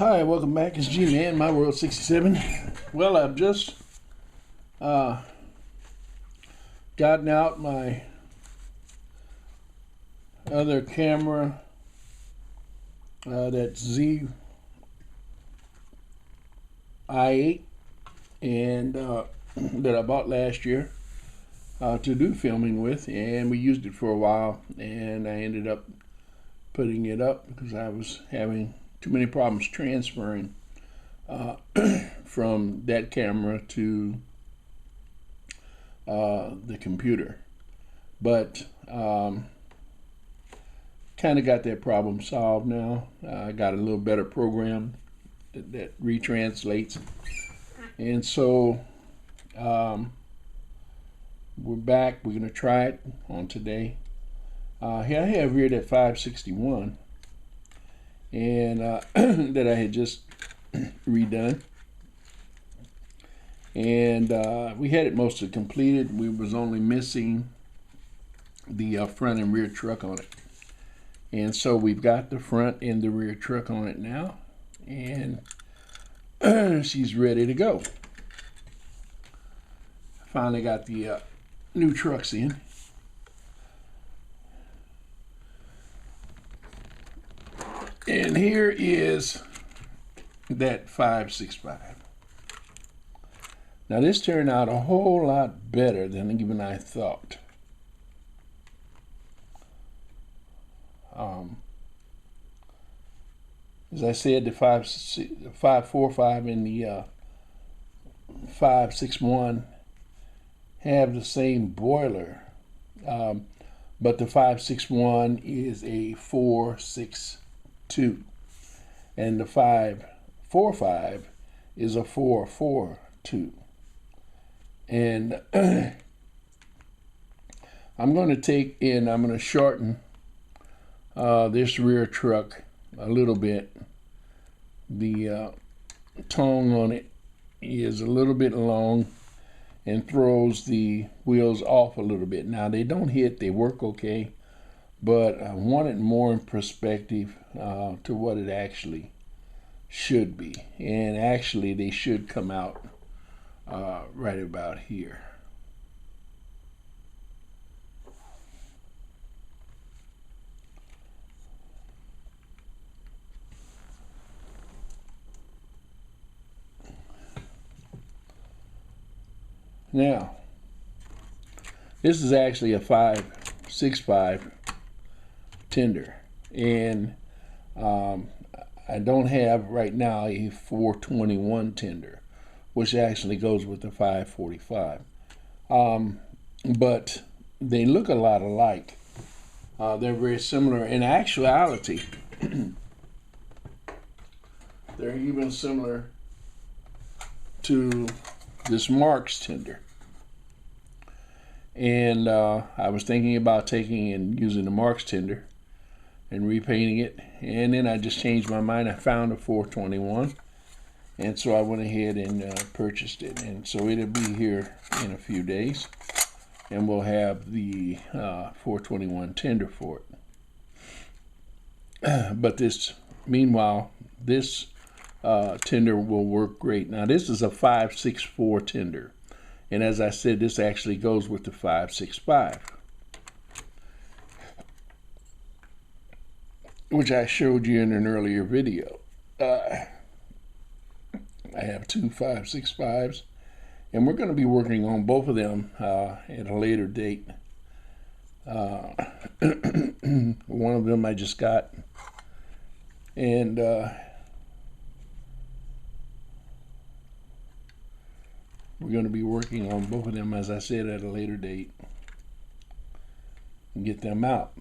Hi, welcome back. It's G-Man, My World 67. Well, I've just gotten out my other camera, that Z I8, and that I bought last year to do filming with, and we used it for a while, and I ended up putting it up because I was having too many problems transferring from that camera to the computer. But kind of got that problem solved now. I got a little better program that retranslates, and so we're back. We're going to try it on today. Here I have here that 561 and that I had just redone, and we had it mostly completed. We was only missing the front and rear truck on it, and so we've got the front and the rear truck on it now, and she's ready to go. Finally got the new trucks in. And here is that 565. Now this turned out a whole lot better than even I thought. As I said, the 545 and the 561 have the same boiler, but the 561 is a 4.6.2, and the 545 is a 4.4.2. And I'm going to take in, I'm going to shorten this rear truck a little bit. The tongue on it is a little bit long and throws the wheels off a little bit. Now they don't hit, they work okay, but I want it more in perspective to what it actually should be. And actually they should come out right about here. Now, this is actually a 5.65 tender, and I don't have right now a 421 tender, which actually goes with the 545. But they look a lot alike. They're very similar in actuality. They're even similar to this Marks tender. And I was thinking about taking and using the Marks tender and repainting it, and then I just changed my mind. I found a 421, and so I went ahead and purchased it, and so it'll be here in a few days, and we'll have the 421 tender for it. But this, meanwhile, this tender will work great. Now this is a 5.64 tender, and as I said, this actually goes with the 5.65, which I showed you in an earlier video. I have two 5.65s, and we're going to be working on both of them at a later date. One of them I just got, and we're going to be working on both of them, as I said, at a later date and get them out.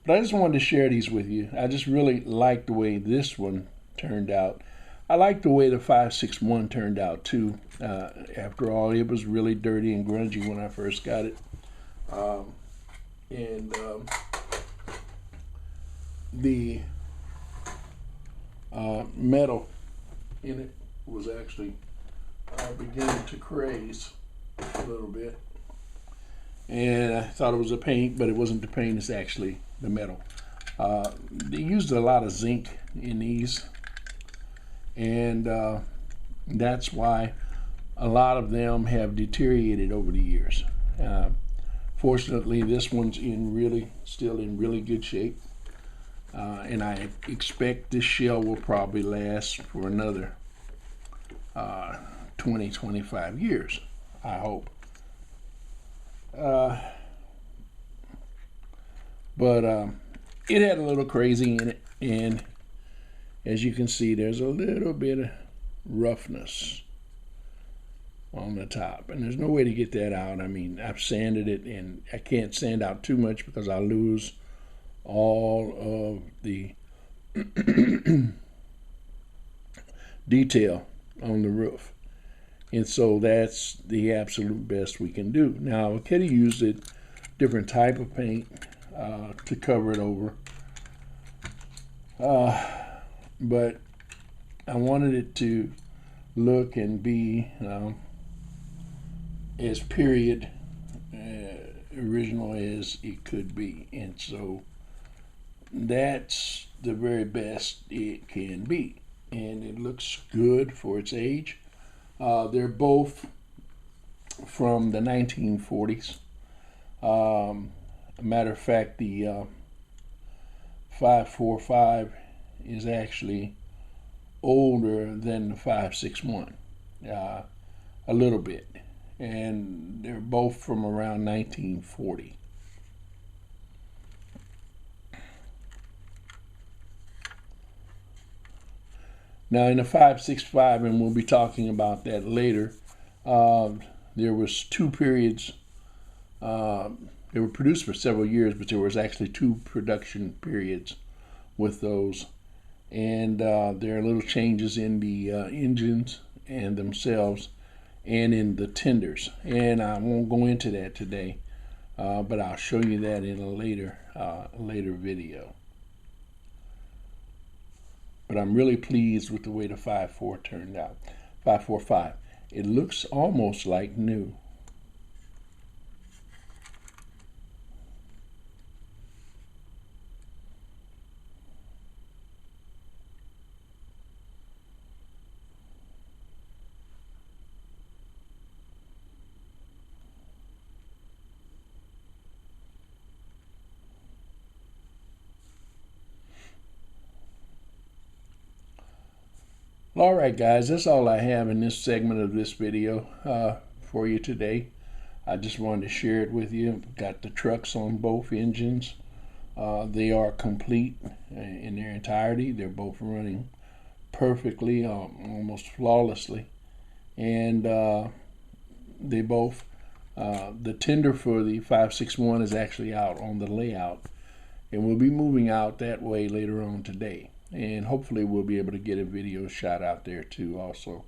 But I just wanted to share these with you. I just really like the way this one turned out. I like the way the 561 turned out too. After all, it was really dirty and grungy when I first got it. The metal in it was actually beginning to craze a little bit, and I thought it was a paint, but it wasn't the paint, it's actually the metal. They used a lot of zinc in these, and that's why a lot of them have deteriorated over the years. Fortunately, this one's still in really good shape, and I expect this shell will probably last for another 20, 25 years, I hope. But it had a little crazy in it, and as you can see, there's a little bit of roughness on the top, and there's no way to get that out. I mean, I've sanded it, and I can't sand out too much because I lose all of the detail on the roof, and so that's the absolute best we can do. Now, I could have used a different type of paint to cover it over, but I wanted it to look and be as period original as it could be, and so that's the very best it can be, and it looks good for its age. They're both from the 1940s. A matter of fact, the 545 is actually older than the 561, a little bit, and they're both from around 1940. Now, in the 565, and we'll be talking about that later, there was two periods. They were produced for several years, but there was actually two production periods with those. And there are little changes in the engines and themselves and in the tenders. And I won't go into that today, but I'll show you that in a later video. But I'm really pleased with the way the 5.4 turned out. 5.45. It looks almost like new. Alright guys, that's all I have in this segment of this video for you today. I just wanted to share it with you. Got the trucks on both engines. They are complete in their entirety. They're both running perfectly, almost flawlessly. And they both, the tender for the 561 is actually out on the layout. And we'll be moving out that way later on today. And hopefully we'll be able to get a video shot out there too also.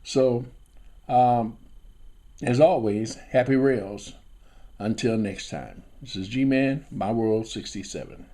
So, as always, happy rails. Until next time. This is G-Man, My World 67.